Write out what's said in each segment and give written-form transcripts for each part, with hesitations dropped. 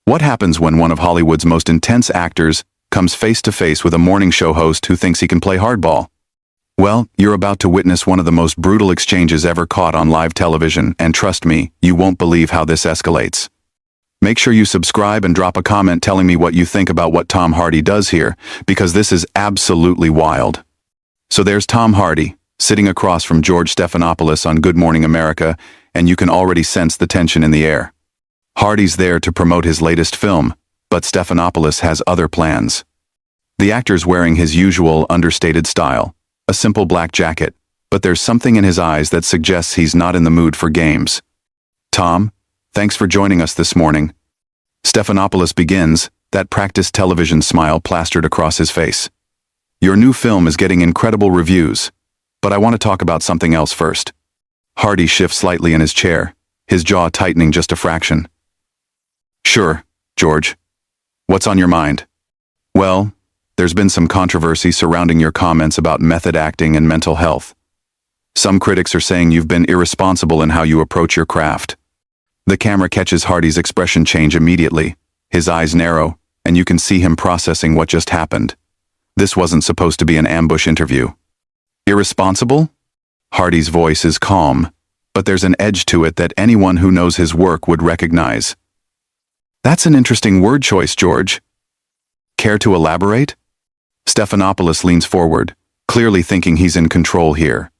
What happens when one of Hollywood's most intense actors comes face to face with a morning show host who thinks he can play hardball? Well, you're about to witness one of the most brutal exchanges ever caught on live television, and trust me, you won't believe how this escalates. Make sure you subscribe and drop a comment telling me what you think about what Tom Hardy does here, because this is absolutely wild. So there's Tom Hardy, sitting across from George Stephanopoulos on Good Morning America, and you can already sense the tension in the air. Hardy's there to promote his latest film, but Stephanopoulos has other plans. The actor's wearing his usual understated style, a simple black jacket, but there's something in his eyes that suggests he's not in the mood for games. Tom, thanks for joining us this morning. Stephanopoulos begins, that practiced television smile plastered across his face. Your new film is getting incredible reviews, but I want to talk about something else first. Hardy shifts slightly in his chair, his jaw tightening just a fraction. Sure, George. What's on your mind? Well, there's been some controversy surrounding your comments about method acting and mental health. Some critics are saying you've been irresponsible in how you approach your craft. The camera catches Hardy's expression change immediately. His eyes narrow, and you can see him processing what just happened. This wasn't supposed to be an ambush interview. Irresponsible? Hardy's voice is calm, but there's an edge to it that anyone who knows his work would recognize. That's an interesting word choice, George. Care to elaborate? Stephanopoulos leans forward, clearly thinking he's in control here.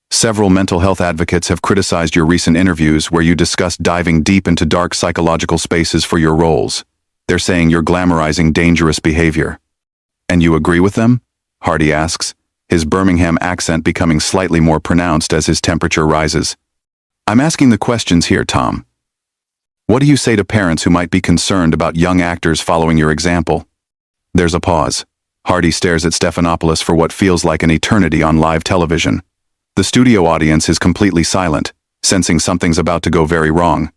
Several mental health advocates have criticized your recent interviews where you discussed diving deep into dark psychological spaces for your roles. They're saying you're glamorizing dangerous behavior. And you agree with them? Hardy asks, his Birmingham accent becoming slightly more pronounced as his temperature rises. I'm asking the questions here, Tom. What do you say to parents who might be concerned about young actors following your example? There's a pause. Hardy stares at Stephanopoulos for what feels like an eternity on live television. The studio audience is completely silent, sensing something's about to go very wrong.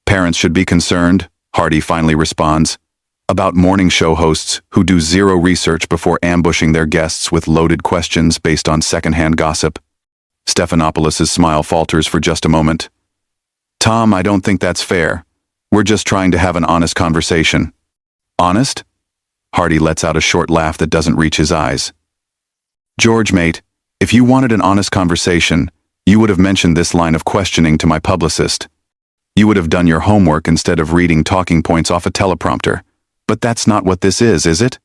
Parents should be concerned, Hardy finally responds, about morning show hosts who do zero research before ambushing their guests with loaded questions based on secondhand gossip. Stephanopoulos' smile falters for just a moment. Tom, I don't think that's fair. We're just trying to have an honest conversation. Honest? Hardy lets out a short laugh that doesn't reach his eyes. George, mate, if you wanted an honest conversation, you would have mentioned this line of questioning to my publicist. You would have done your homework instead of reading talking points off a teleprompter. But that's not what this is it?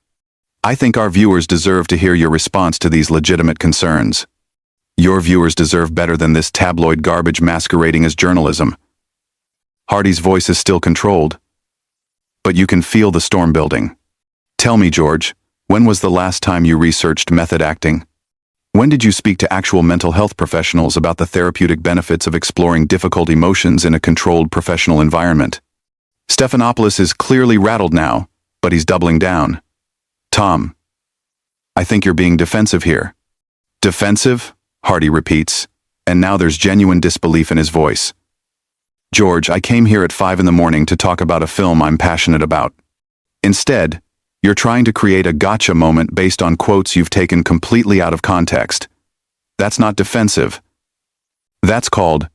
I think our viewers deserve to hear your response to these legitimate concerns. Your viewers deserve better than this tabloid garbage masquerading as journalism. Hardy's voice is still controlled, but you can feel the storm building. Tell me, George, when was the last time you researched method acting? When did you speak to actual mental health professionals about the therapeutic benefits of exploring difficult emotions in a controlled professional environment? Stephanopoulos is clearly rattled now, but he's doubling down. Tom, I think you're being defensive here. Defensive? Hardy repeats, and now there's genuine disbelief in his voice. George, I came here at 5 a.m. to talk about a film I'm passionate about. Instead, you're trying to create a gotcha moment based on quotes you've taken completely out of context. That's not defensive. That's called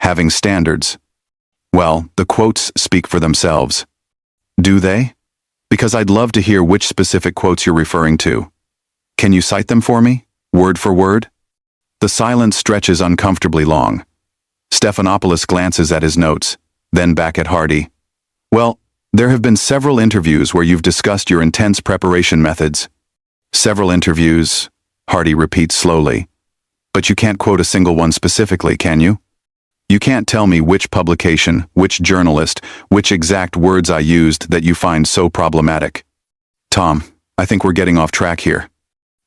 having standards. Well, the quotes speak for themselves. Do they? Because I'd love to hear which specific quotes you're referring to. Can you cite them for me, word for word? The silence stretches uncomfortably long. Stephanopoulos glances at his notes, then back at Hardy. Well, there have been several interviews where you've discussed your intense preparation methods. Several interviews, Hardy repeats slowly. But you can't quote a single one specifically, can you? You can't tell me which publication, which journalist, which exact words I used that you find so problematic. Tom, I think we're getting off track here.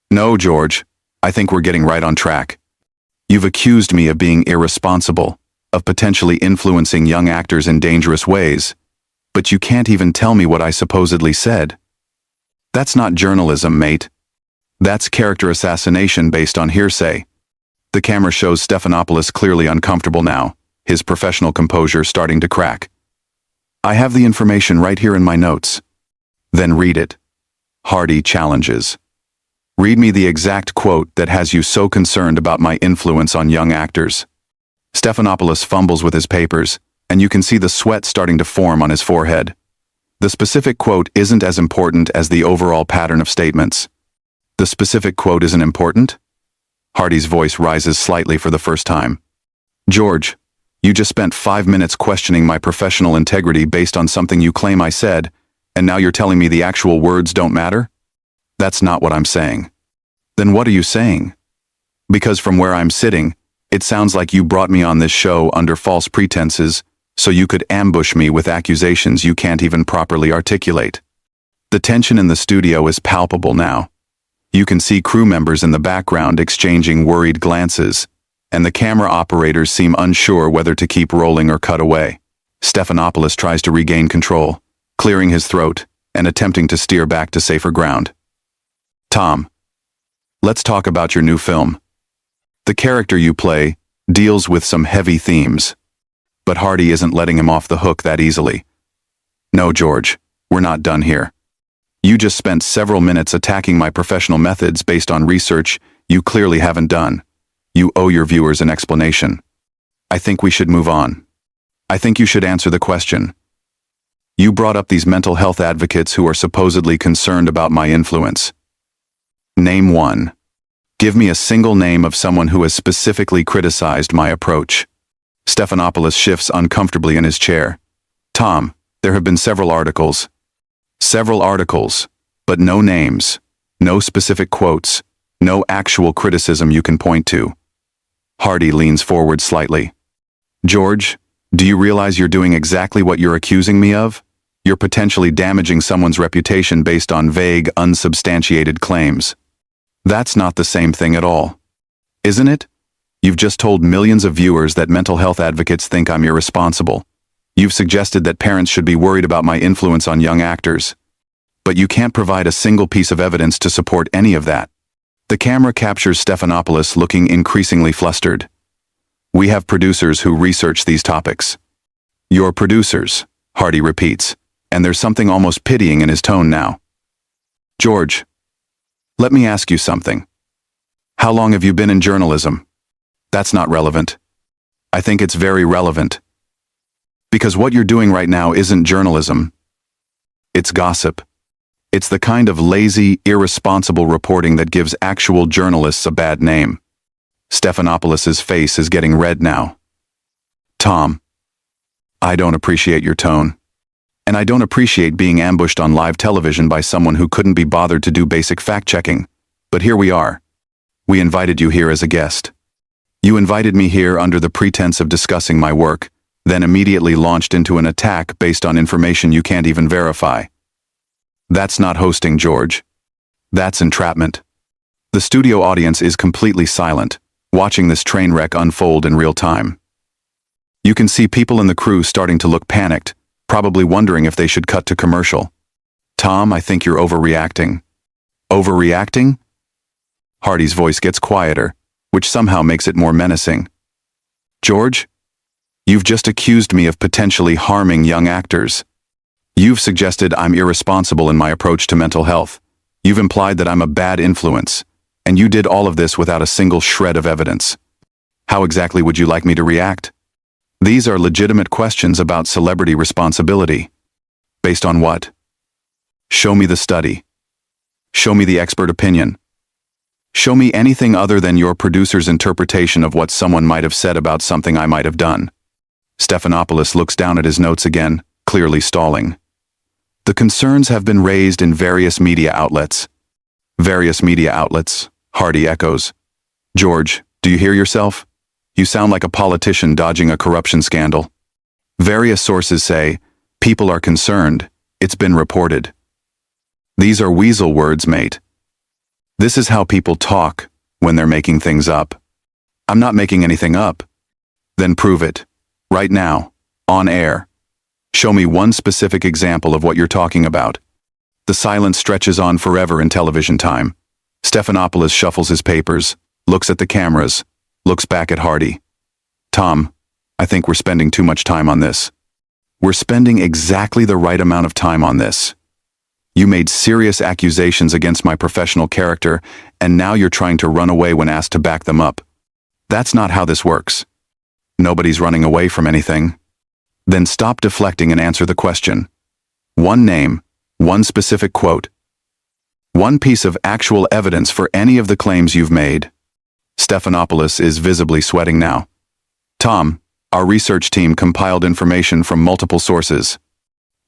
No, George, I think we're getting right on track. You've accused me of being irresponsible, of potentially influencing young actors in dangerous ways, but you can't even tell me what I supposedly said. That's not journalism, mate. That's character assassination based on hearsay. The camera shows Stephanopoulos clearly uncomfortable now, his professional composure starting to crack. I have the information right here in my notes. Then read it. Hardy challenges. Read me the exact quote that has you so concerned about my influence on young actors. Stephanopoulos fumbles with his papers, and you can see the sweat starting to form on his forehead. The specific quote isn't as important as the overall pattern of statements. The specific quote isn't important? Hardy's voice rises slightly for the first time. George, you just spent 5 minutes questioning my professional integrity based on something you claim I said, and now you're telling me the actual words don't matter? That's not what I'm saying. Then what are you saying? Because from where I'm sitting, it sounds like you brought me on this show under false pretenses, so you could ambush me with accusations you can't even properly articulate. The tension in the studio is palpable now. You can see crew members in the background exchanging worried glances, and the camera operators seem unsure whether to keep rolling or cut away. Stephanopoulos tries to regain control, clearing his throat and attempting to steer back to safer ground. Tom, let's talk about your new film. The character you play deals with some heavy themes, but Hardy isn't letting him off the hook that easily. No, George, we're not done here. You just spent several minutes attacking my professional methods based on research you clearly haven't done. You owe your viewers an explanation. I think we should move on. I think you should answer the question. You brought up these mental health advocates who are supposedly concerned about my influence. Name one. Give me a single name of someone who has specifically criticized my approach. Stephanopoulos shifts uncomfortably in his chair. Tom, there have been several articles. Several articles, but no names, no specific quotes, no actual criticism you can point to. Hardy leans forward slightly. George, do you realize you're doing exactly what you're accusing me of? You're potentially damaging someone's reputation based on vague, unsubstantiated claims. That's not the same thing at all. Isn't it? You've just told millions of viewers that mental health advocates think I'm irresponsible. You've suggested that parents should be worried about my influence on young actors. But you can't provide a single piece of evidence to support any of that. The camera captures Stephanopoulos looking increasingly flustered. We have producers who research these topics. Your producers, Hardy repeats, and there's something almost pitying in his tone now. George, let me ask you something. How long have you been in journalism? That's not relevant. I think it's very relevant. Because what you're doing right now isn't journalism. It's gossip. It's the kind of lazy, irresponsible reporting that gives actual journalists a bad name. Stephanopoulos' face is getting red now. Tom, I don't appreciate your tone. And I don't appreciate being ambushed on live television by someone who couldn't be bothered to do basic fact-checking. But here we are. We invited you here as a guest. You invited me here under the pretense of discussing my work, then immediately launched into an attack based on information you can't even verify. That's not hosting, George. That's entrapment. The studio audience is completely silent, watching this train wreck unfold in real time. You can see people in the crew starting to look panicked, probably wondering if they should cut to commercial. Tom, I think you're overreacting. Overreacting? Hardy's voice gets quieter, which somehow makes it more menacing. George, you've just accused me of potentially harming young actors. You've suggested I'm irresponsible in my approach to mental health. You've implied that I'm a bad influence, and you did all of this without a single shred of evidence. How exactly would you like me to react? These are legitimate questions about celebrity responsibility. Based on what? Show me the study. Show me the expert opinion. Show me anything other than your producer's interpretation of what someone might have said about something I might have done. Stephanopoulos looks down at his notes again, clearly stalling. The concerns have been raised in various media outlets. Various media outlets, Hardy echoes. George, do you hear yourself? You sound like a politician dodging a corruption scandal. Various sources say, people are concerned, it's been reported. These are weasel words, mate. This is how people talk when they're making things up. I'm not making anything up. Then prove it. Right now. On air. Show me one specific example of what you're talking about. The silence stretches on forever in television time. Stephanopoulos shuffles his papers, looks at the cameras, looks back at Hardy. Tom, I think we're spending too much time on this. We're spending exactly the right amount of time on this. You made serious accusations against my professional character, and now you're trying to run away when asked to back them up. That's not how this works. Nobody's running away from anything. Then stop deflecting and answer the question. One name, one specific quote. One piece of actual evidence for any of the claims you've made. Stephanopoulos is visibly sweating now. Tom, our research team compiled information from multiple sources.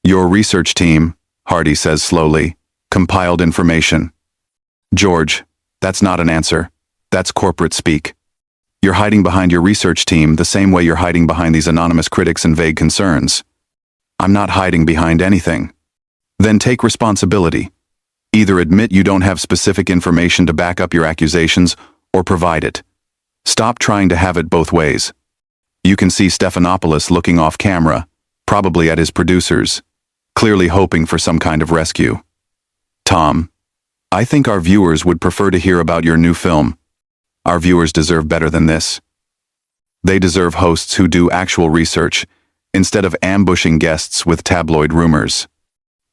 Your research team, Hardy says slowly, compiled information. George, that's not an answer. That's corporate speak. You're hiding behind your research team the same way you're hiding behind these anonymous critics and vague concerns. I'm not hiding behind anything. Then take responsibility. Either admit you don't have specific information to back up your accusations, or provide it. Stop trying to have it both ways. You can see Stephanopoulos looking off camera, probably at his producers, clearly hoping for some kind of rescue. Tom, I think our viewers would prefer to hear about your new film. Our viewers deserve better than this. They deserve hosts who do actual research, instead of ambushing guests with tabloid rumors.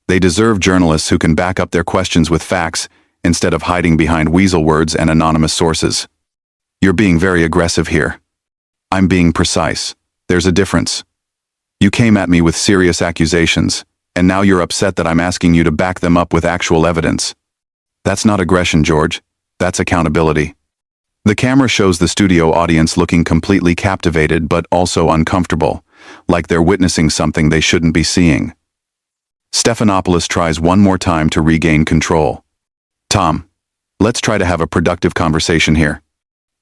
They deserve journalists who can back up their questions with facts, instead of hiding behind weasel words and anonymous sources. You're being very aggressive here. I'm being precise. There's a difference. You came at me with serious accusations, and now you're upset that I'm asking you to back them up with actual evidence. That's not aggression, George. That's accountability. The camera shows the studio audience looking completely captivated but also uncomfortable, like they're witnessing something they shouldn't be seeing. Stephanopoulos tries one more time to regain control. Tom, let's try to have a productive conversation here.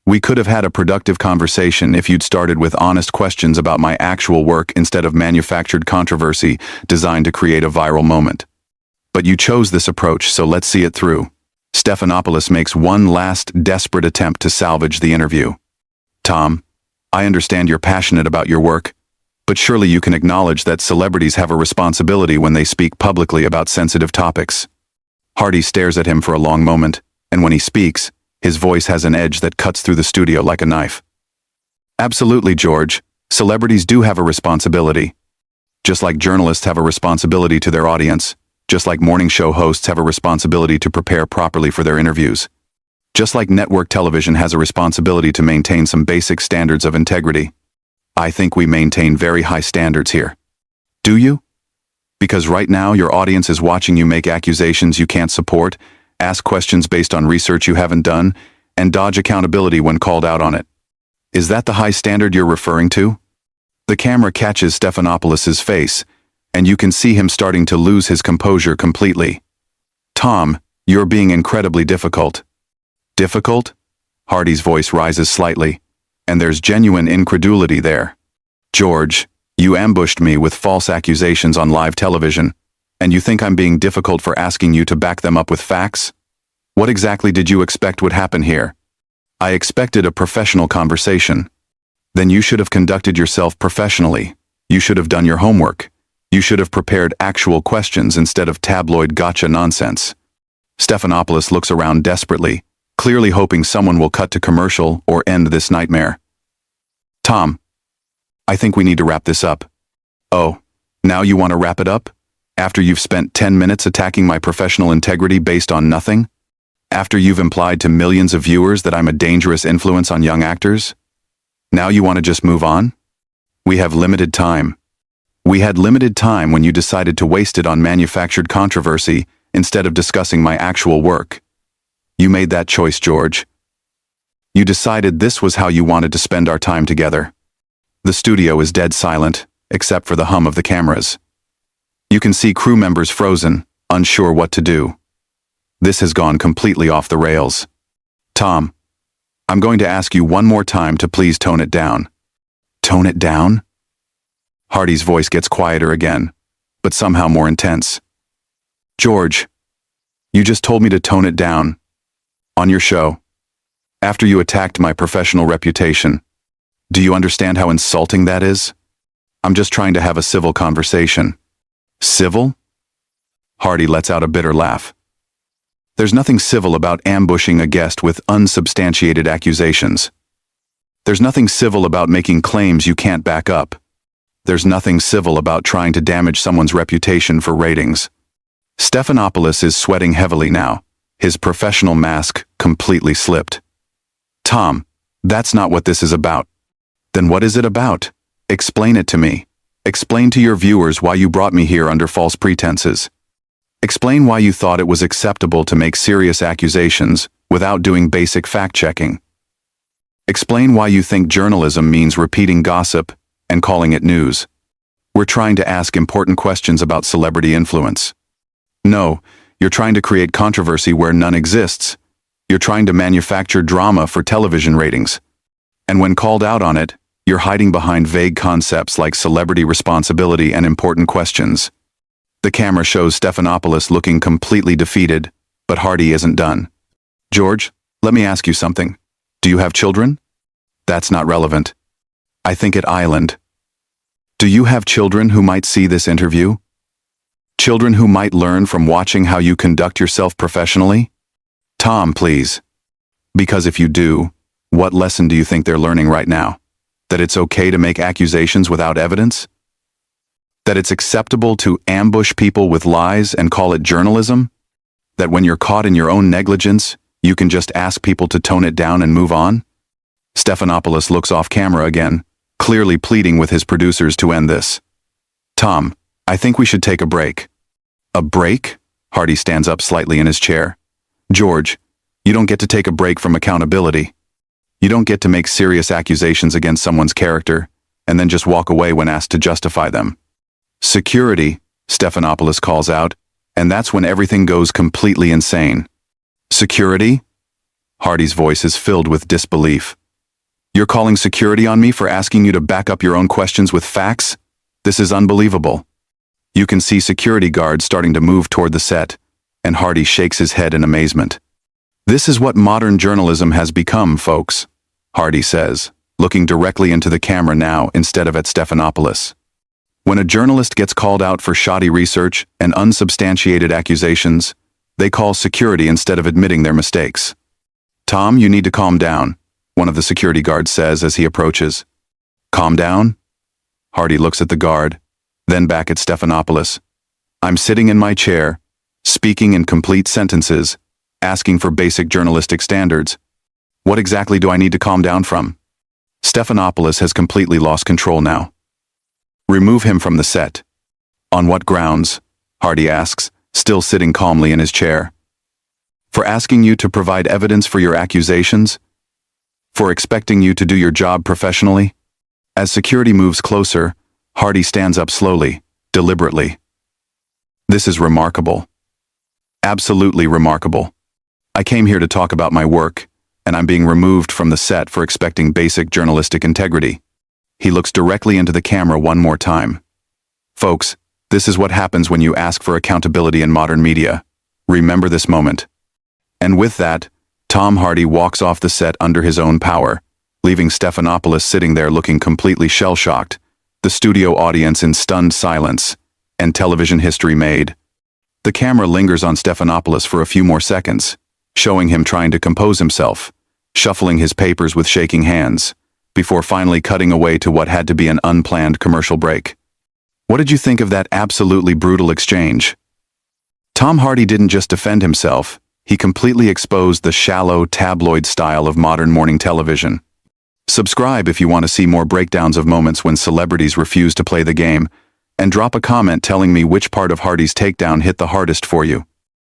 We could have had a productive conversation if you'd started with honest questions about my actual work instead of manufactured controversy designed to create a viral moment. But you chose this approach, so let's see it through. Stephanopoulos makes one last desperate attempt to salvage the interview. Tom, I understand you're passionate about your work, but surely you can acknowledge that celebrities have a responsibility when they speak publicly about sensitive topics. Hardy stares at him for a long moment, and when he speaks, his voice has an edge that cuts through the studio like a knife. Absolutely, George. Celebrities do have a responsibility. Just like journalists have a responsibility to their audience, just like morning show hosts have a responsibility to prepare properly for their interviews. Just like network television has a responsibility to maintain some basic standards of integrity. I think we maintain very high standards here. Do you? Because right now your audience is watching you make accusations you can't support, ask questions based on research you haven't done, and dodge accountability when called out on it. Is that the high standard you're referring to? The camera catches Stephanopoulos' face, and you can see him starting to lose his composure completely. Tom, you're being incredibly difficult. Difficult? Hardy's voice rises slightly, and there's genuine incredulity there. George, you ambushed me with false accusations on live television, and you think I'm being difficult for asking you to back them up with facts? What exactly did you expect would happen here? I expected a professional conversation. Then you should have conducted yourself professionally. You should have done your homework. You should have prepared actual questions instead of tabloid gotcha nonsense. Stephanopoulos looks around desperately, clearly hoping someone will cut to commercial or end this nightmare. Tom, I think we need to wrap this up. Oh, now you want to wrap it up? After you've spent 10 minutes attacking my professional integrity based on nothing? After you've implied to millions of viewers that I'm a dangerous influence on young actors? Now you want to just move on? We have limited time. We had limited time when you decided to waste it on manufactured controversy instead of discussing my actual work. You made that choice, George. You decided this was how you wanted to spend our time together. The studio is dead silent, except for the hum of the cameras. You can see crew members frozen, unsure what to do. This has gone completely off the rails. Tom, I'm going to ask you one more time to please tone it down. Tone it down? Hardy's voice gets quieter again, but somehow more intense. George, you just told me to tone it down. On your show. After you attacked my professional reputation. Do you understand how insulting that is? I'm just trying to have a civil conversation. Civil? Hardy lets out a bitter laugh. There's nothing civil about ambushing a guest with unsubstantiated accusations. There's nothing civil about making claims you can't back up. There's nothing civil about trying to damage someone's reputation for ratings. Stephanopoulos is sweating heavily now, his professional mask completely slipped. Tom, that's not what this is about. Then what is it about? Explain it to me. Explain to your viewers why you brought me here under false pretenses. Explain why you thought it was acceptable to make serious accusations without doing basic fact-checking. Explain why you think journalism means repeating gossip and calling it news. We're trying to ask important questions about celebrity influence. No, you're trying to create controversy where none exists. You're trying to manufacture drama for television ratings. And when called out on it, you're hiding behind vague concepts like celebrity responsibility and important questions. The camera shows Stephanopoulos looking completely defeated, but Hardy isn't done. George, let me ask you something. Do you have children? That's not relevant. I think at Island. Do you have children who might see this interview? Children who might learn from watching how you conduct yourself professionally? Tom, please. Because if you do, what lesson do you think they're learning right now? That it's okay to make accusations without evidence? That it's acceptable to ambush people with lies and call it journalism? That when you're caught in your own negligence, you can just ask people to tone it down and move on? Stephanopoulos looks off camera again, clearly pleading with his producers to end this. Tom, I think we should take a break. A break? Hardy stands up slightly in his chair. George, you don't get to take a break from accountability. You don't get to make serious accusations against someone's character and then just walk away when asked to justify them. Security, Stephanopoulos calls out, and that's when everything goes completely insane. Security? Hardy's voice is filled with disbelief. You're calling security on me for asking you to back up your own questions with facts? This is unbelievable. You can see security guards starting to move toward the set, and Hardy shakes his head in amazement. This is what modern journalism has become, folks, Hardy says, looking directly into the camera now instead of at Stephanopoulos. When a journalist gets called out for shoddy research and unsubstantiated accusations, they call security instead of admitting their mistakes. Tom, you need to calm down, one of the security guards says as he approaches. Calm down? Hardy looks at the guard, then back at Stephanopoulos. I'm sitting in my chair, speaking in complete sentences, asking for basic journalistic standards. What exactly do I need to calm down from? Stephanopoulos has completely lost control now. Remove him from the set. On what grounds? Hardy asks, still sitting calmly in his chair. For asking you to provide evidence for your accusations? For expecting you to do your job professionally? As security moves closer, Hardy stands up slowly, deliberately. This is remarkable. Absolutely remarkable. I came here to talk about my work, and I'm being removed from the set for expecting basic journalistic integrity. He looks directly into the camera one more time. Folks, this is what happens when you ask for accountability in modern media. Remember this moment. And with that, Tom Hardy walks off the set under his own power, leaving Stephanopoulos sitting there looking completely shell-shocked, the studio audience in stunned silence, and television history made. The camera lingers on Stephanopoulos for a few more seconds, showing him trying to compose himself, shuffling his papers with shaking hands, before finally cutting away to what had to be an unplanned commercial break. What did you think of that absolutely brutal exchange? Tom Hardy didn't just defend himself, he completely exposed the shallow, tabloid style of modern morning television. Subscribe if you want to see more breakdowns of moments when celebrities refuse to play the game, and drop a comment telling me which part of Hardy's takedown hit the hardest for you.